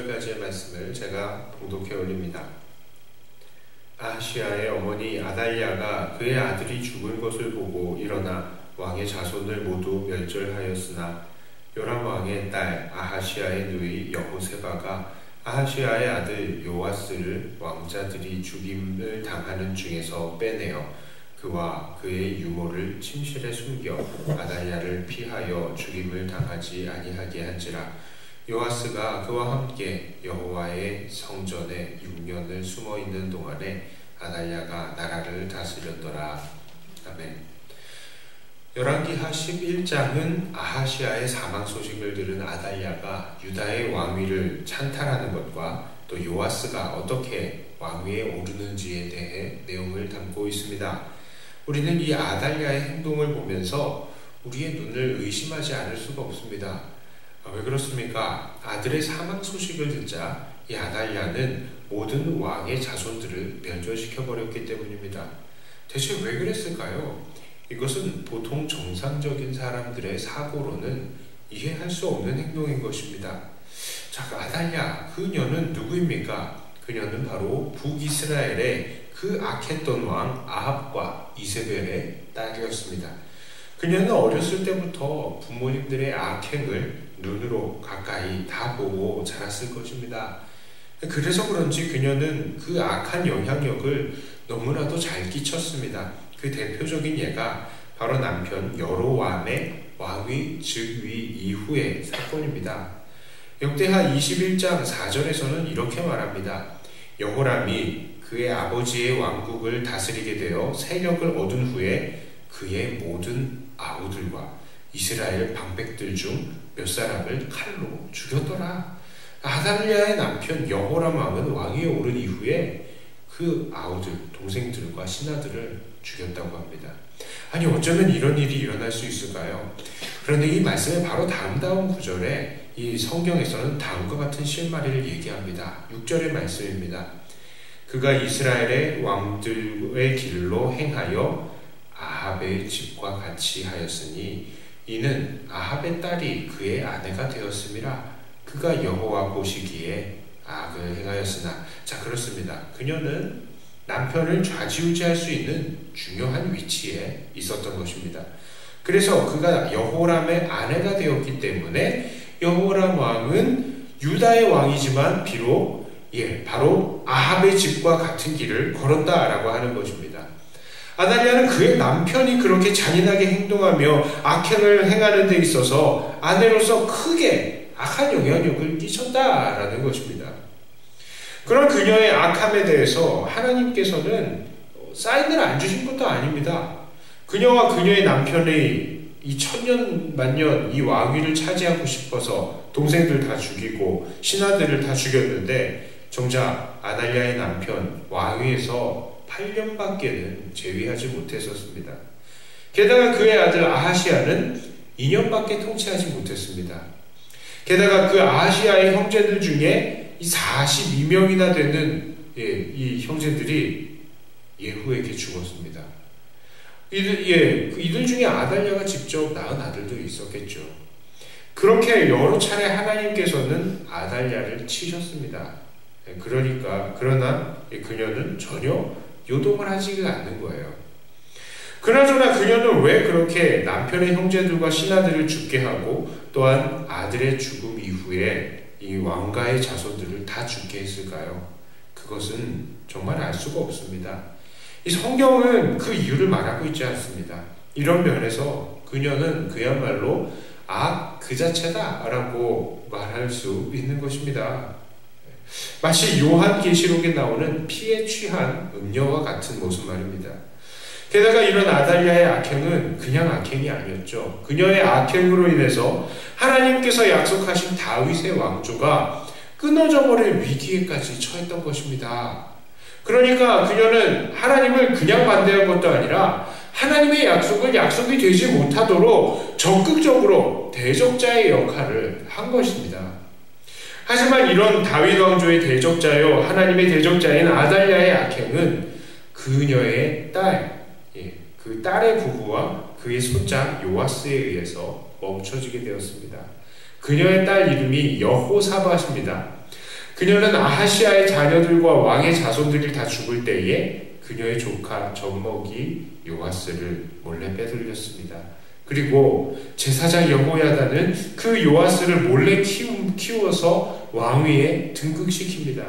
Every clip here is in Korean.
9절까지의 말씀을 제가 봉독해 올립니다. 아하시아의 어머니 아달랴가 그의 아들이 죽은 것을 보고 일어나 왕의 자손을 모두 멸절하였으나 요람 왕의 딸 아하시아의 누이 여호세바가 아하시아의 아들 요아스를 왕자들이 죽임을 당하는 중에서 빼내어 그와 그의 유모를 침실에 숨겨 아달랴를 피하여 죽임을 당하지 아니하게 한지라. 요아스가 그와 함께 여호와의 성전에 6년을 숨어있는 동안에 아달랴가 나라를 다스렸더라. 아멘. 열왕기하 11장은 아하시아의 사망 소식을 들은 아달랴가 유다의 왕위를 찬탈하는 것과 또 요아스가 어떻게 왕위에 오르는지에 대해 내용을 담고 있습니다. 우리는 이 아달랴의 행동을 보면서 우리의 눈을 의심하지 않을 수가 없습니다. 왜 그렇습니까? 아들의 사망 소식을 듣자 이 아달랴는 모든 왕의 자손들을 멸절시켜버렸기 때문입니다. 대체 왜 그랬을까요? 이것은 보통 정상적인 사람들의 사고로는 이해할 수 없는 행동인 것입니다. 자, 아달랴, 그녀는 누구입니까? 그녀는 바로 북이스라엘의 그 악했던 왕 아합과 이세벨의 딸이었습니다. 그녀는 어렸을 때부터 부모님들의 악행을 눈으로 가까이 다 보고 자랐을 것입니다. 그래서 그런지 그녀는 그 악한 영향력을 너무나도 잘 끼쳤습니다. 그 대표적인 예가 바로 남편 여로보암의 왕위 즉위 이후의 사건입니다. 역대하 21장 4절에서는 이렇게 말합니다. 여호람이 그의 아버지의 왕국을 다스리게 되어 세력을 얻은 후에 그의 모든 아우들과 이스라엘 방백들 중 몇 사람을 칼로 죽였더라. 아달랴의 남편 여호람 왕은 왕위에 오른 이후에 그 아우들, 동생들과 신하들을 죽였다고 합니다. 아니, 어쩌면 이런 일이 일어날 수 있을까요? 그런데 이 말씀의 바로 다음 구절에 이 성경에서는 다음과 같은 실마리를 얘기합니다. 6절의 말씀입니다. 그가 이스라엘의 왕들의 길로 행하여 아합의 집과 같이 하였으니 이는 아합의 딸이 그의 아내가 되었음이라. 그가 여호와 보시기에 악을 행하였으나. 자, 그렇습니다. 그녀는 남편을 좌지우지할 수 있는 중요한 위치에 있었던 것입니다. 그래서 그가 여호람의 아내가 되었기 때문에 여호람 왕은 유다의 왕이지만 비록 바로 아합의 집과 같은 길을 걸었다라고 하는 것입니다. 아달랴는 그의 남편이 그렇게 잔인하게 행동하며 악행을 행하는 데 있어서 아내로서 크게 악한 영향력을 끼쳤다라는 것입니다. 그런 그녀의 악함에 대해서 하나님께서는 사인을 안 주신 것도 아닙니다. 그녀와 그녀의 남편의 이 천년 만년 이 왕위를 차지하고 싶어서 동생들 다 죽이고 신하들을 다 죽였는데 정작 아달랴의 남편 왕위에서 8년밖에는 재위하지 못했었습니다. 게다가 그의 아들 아하시아는 2년밖에 통치하지 못했습니다. 게다가 그 아하시아의 형제들 중에 이 42명이나 되는 이 형제들이 예후에게 죽었습니다. 이들 중에 아달랴가 직접 낳은 아들도 있었겠죠. 그렇게 여러 차례 하나님께서는 아달랴를 치셨습니다. 그러나 그녀는 전혀 요동을 하지가 않는 거예요. 그나저나 그녀는 왜 그렇게 남편의 형제들과 신하들을 죽게 하고 또한 아들의 죽음 이후에 이 왕가의 자손들을 다 죽게 했을까요? 그것은 정말 알 수가 없습니다. 이 성경은 그 이유를 말하고 있지 않습니다. 이런 면에서 그녀는 그야말로 악 그 자체다라고 말할 수 있는 것입니다. 마치 요한계시록에 나오는 피에 취한 음녀와 같은 모습 말입니다. 게다가 이런 아달랴의 악행은 그냥 악행이 아니었죠. 그녀의 악행으로 인해서 하나님께서 약속하신 다윗의 왕조가 끊어져 버릴 위기에까지 처했던 것입니다. 그러니까 그녀는 하나님을 그냥 반대한 것도 아니라 하나님의 약속을 약속이 되지 못하도록 적극적으로 대적자의 역할을 한 것입니다. 하지만 이런 다윗 왕조의 대적자요, 하나님의 대적자인 아달랴의 악행은 그녀의 딸, 그 딸의 부부와 그의 손자 요아스에 의해서 멈춰지게 되었습니다. 그녀의 딸 이름이 여호사밧입니다. 그녀는 아하시아의 자녀들과 왕의 자손들이 다 죽을 때에 그녀의 조카 젖먹이 요아스를 몰래 빼돌렸습니다. 그리고 제사장 여호야다는 그 요아스를 몰래 키워서 왕위에 등극시킵니다.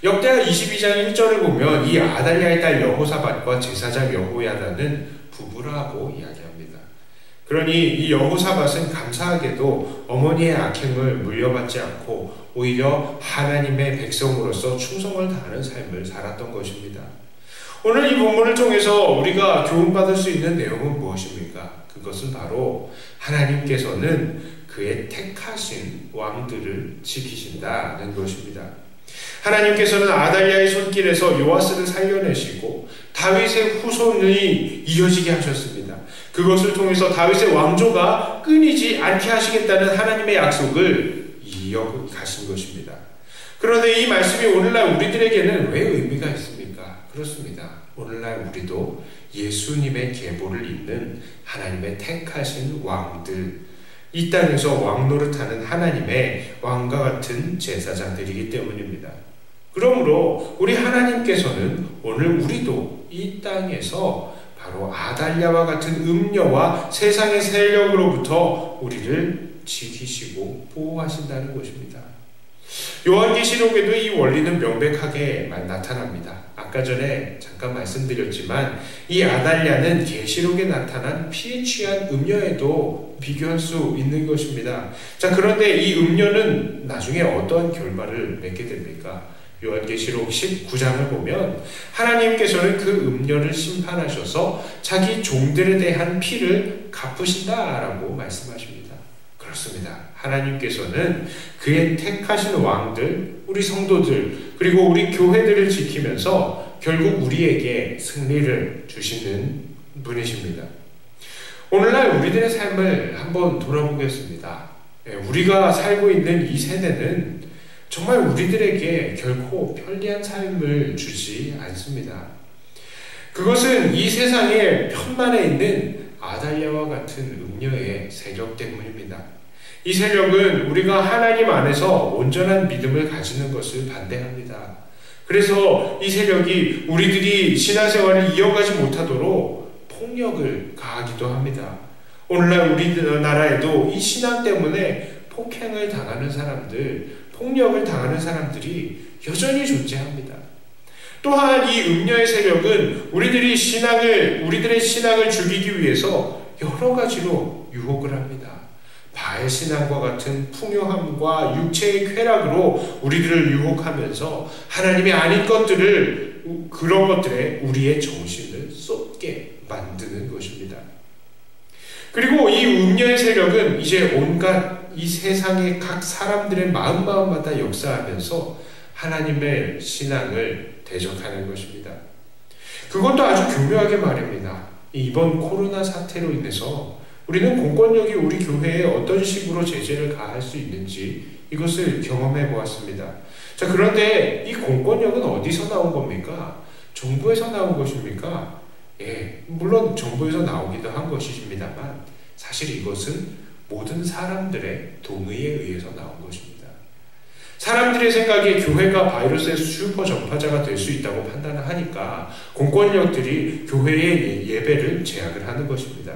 역대하 22장 1절을 보면 이 아달랴의 딸 여호사밧과 제사장 여호야다는 부부라고 이야기합니다. 그러니 이 여호사밧은 감사하게도 어머니의 악행을 물려받지 않고 오히려 하나님의 백성으로서 충성을 다하는 삶을 살았던 것입니다. 오늘 이 본문을 통해서 우리가 교훈받을 수 있는 내용은 무엇입니까? 그것은 바로 하나님께서는 그의 택하신 왕들을 지키신다는 것입니다. 하나님께서는 아달랴의 손길에서 요아스를 살려내시고 다윗의 후손이 이어지게 하셨습니다. 그것을 통해서 다윗의 왕조가 끊이지 않게 하시겠다는 하나님의 약속을 이어가신 것입니다. 그런데 이 말씀이 오늘날 우리들에게는 왜 의미가 있습니까? 그렇습니다. 오늘날 우리도 예수님의 계보를 잇는 하나님의 택하신 왕들, 이 땅에서 왕노릇하는 하나님의 왕과 같은 제사장들이기 때문입니다. 그러므로 우리 하나님께서는 오늘 우리도 이 땅에서 바로 아달랴와 같은 음녀와 세상의 세력으로부터 우리를 지키시고 보호하신다는 것입니다. 요한계시록에도 이 원리는 명백하게 나타납니다. 아까 전에 잠깐 말씀드렸지만 이 아달랴는 계시록에 나타난 피에 취한 음녀에도 비교할 수 있는 것입니다. 자, 그런데 이 음녀는 나중에 어떠한 결말을 맺게 됩니까? 요한계시록 19장을 보면 하나님께서는 그 음녀를 심판하셔서 자기 종들에 대한 피를 갚으신다라고 말씀하십니다. 그렇습니다. 하나님께서는 그의 택하신 왕들, 우리 성도들, 그리고 우리 교회들을 지키면서 결국 우리에게 승리를 주시는 분이십니다. 오늘날 우리들의 삶을 한번 돌아보겠습니다. 우리가 살고 있는 이 세대는 정말 우리들에게 결코 편리한 삶을 주지 않습니다. 그것은 이 세상의 편만에 있는 아달랴와 같은 음녀의 세력 때문입니다. 이 세력은 우리가 하나님 안에서 온전한 믿음을 가지는 것을 반대합니다. 그래서 이 세력이 우리들이 신앙생활을 이어가지 못하도록 폭력을 가하기도 합니다. 오늘날 우리나라에도 이 신앙 때문에 폭행을 당하는 사람들, 폭력을 당하는 사람들이 여전히 존재합니다. 또한 이 음녀의 세력은 우리들의 신앙을 죽이기 위해서 여러 가지로 유혹을 합니다. 바알 신앙과 같은 풍요함과 육체의 쾌락으로 우리들을 유혹하면서 하나님이 아닌 그런 것들에 우리의 정신을 쏟게 만드는 것입니다. 그리고 이 음녀의 세력은 이제 온갖 이 세상의 각 사람들의 마음마다 역사하면서 하나님의 신앙을 대적하는 것입니다. 그것도 아주 교묘하게 말입니다. 이번 코로나 사태로 인해서 우리는 공권력이 우리 교회에 어떤 식으로 제재를 가할 수 있는지 이것을 경험해 보았습니다. 자, 그런데 이 공권력은 어디서 나온 겁니까? 정부에서 나온 것입니까? 물론 정부에서 나오기도 한 것입니다만 사실 이것은 모든 사람들의 동의에 의해서 나온 것입니다. 사람들의 생각에 교회가 바이러스의 슈퍼 전파자가 될 수 있다고 판단을 하니까 공권력들이 교회의 예배를 제약을 하는 것입니다.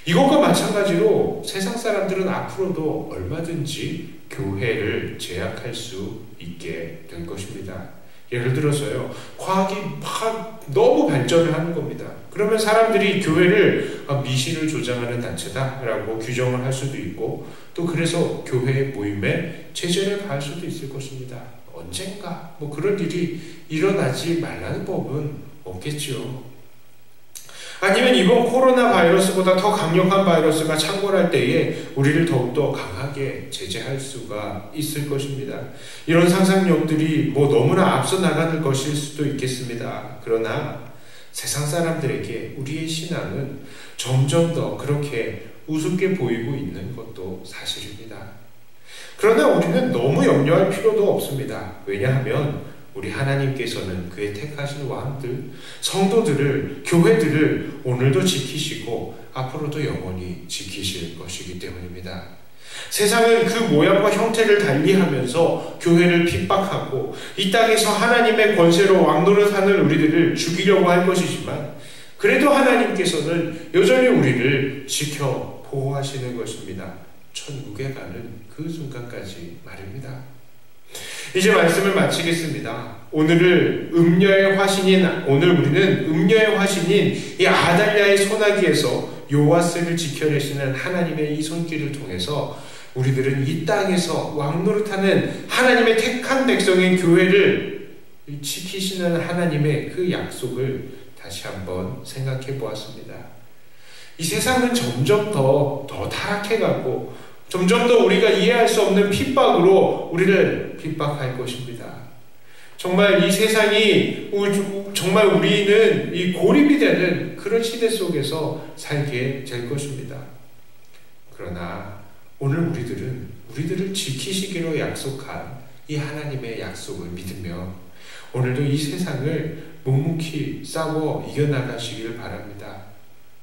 이것과 마찬가지로 세상 사람들은 앞으로도 얼마든지 교회를 제약할 수 있게 될 것입니다. 예를 들어서요, 과학이 막 너무 발전을 하는 겁니다. 그러면 사람들이 교회를 미신을 조장하는 단체다라고 규정을 할 수도 있고, 또 그래서 교회 모임에 제재를 가할 수도 있을 것입니다. 언젠가 그런 일이 일어나지 말라는 법은 없겠죠. 아니면 이번 코로나 바이러스보다 더 강력한 바이러스가 창궐할 때에 우리를 더욱더 강하게 제재할 수가 있을 것입니다. 이런 상상력들이 너무나 앞서 나가는 것일 수도 있겠습니다. 그러나 세상 사람들에게 우리의 신앙은 점점 더 그렇게 우습게 보이고 있는 것도 사실입니다. 그러나 우리는 너무 염려할 필요도 없습니다. 왜냐하면 우리 하나님께서는 그의 택하신 왕들, 성도들을, 교회들을 오늘도 지키시고 앞으로도 영원히 지키실 것이기 때문입니다. 세상은 그 모양과 형태를 달리하면서 교회를 핍박하고 이 땅에서 하나님의 권세로 왕노릇하는 우리들을 죽이려고 할 것이지만 그래도 하나님께서는 여전히 우리를 지켜 보호하시는 것입니다. 천국에 가는 그 순간까지 말입니다. 이제 말씀을 마치겠습니다. 오늘 우리는 음녀의 화신인 이 아달랴의 소나기에서 요아스를 지켜내시는 하나님의 이 손길을 통해서 우리들은 이 땅에서 왕노릇하는 하나님의 택한 백성인 교회를 지키시는 하나님의 그 약속을 다시 한번 생각해 보았습니다. 이 세상은 점점 더 타락해가고 점점 더 우리가 이해할 수 없는 핍박으로 우리를 핍박할 것입니다. 정말 이 세상이 정말 우리는 이 고립이 되는 그런 시대 속에서 살게 될 것입니다. 그러나 오늘 우리들을 지키시기로 약속한 이 하나님의 약속을 믿으며 오늘도 이 세상을 묵묵히 싸워 이겨나가시기를 바랍니다.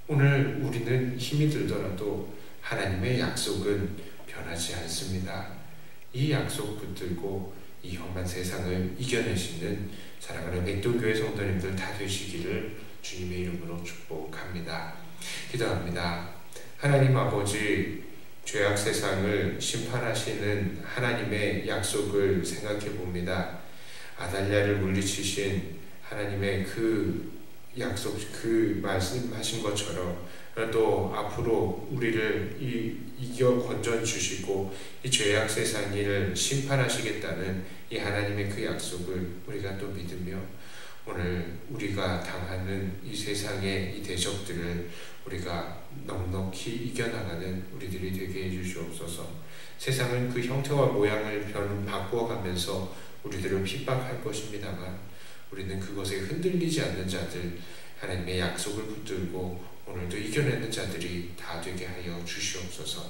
오늘 우리는 힘이 들더라도 하나님의 약속은 변하지 않습니다. 이 약속 붙들고 이 험한 세상을 이겨내시는 사랑하는 백도교회 성도님들 다 되시기를 주님의 이름으로 축복합니다. 기도합니다. 하나님 아버지, 죄악 세상을 심판하시는 하나님의 약속을 생각해 봅니다. 아달랴를 물리치신 하나님의 그 약속, 그 말씀하신 것처럼 또 앞으로 우리를 이겨 건져 주시고 이 죄악 세상을 심판하시겠다는 이 하나님의 그 약속을 우리가 또 믿으며 오늘 우리가 당하는 이 세상의 이 대적들을 우리가 넉넉히 이겨나가는 우리들이 되게 해주시옵소서. 세상은 그 형태와 모양을 바꾸어가면서 우리들을 핍박할 것입니다만 우리는 그것에 흔들리지 않는 자들, 하나님의 약속을 붙들고 오늘도 이겨내는 자들이 다 되게 하여 주시옵소서.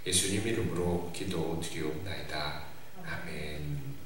예수님 이름으로 기도드리옵나이다. 아멘.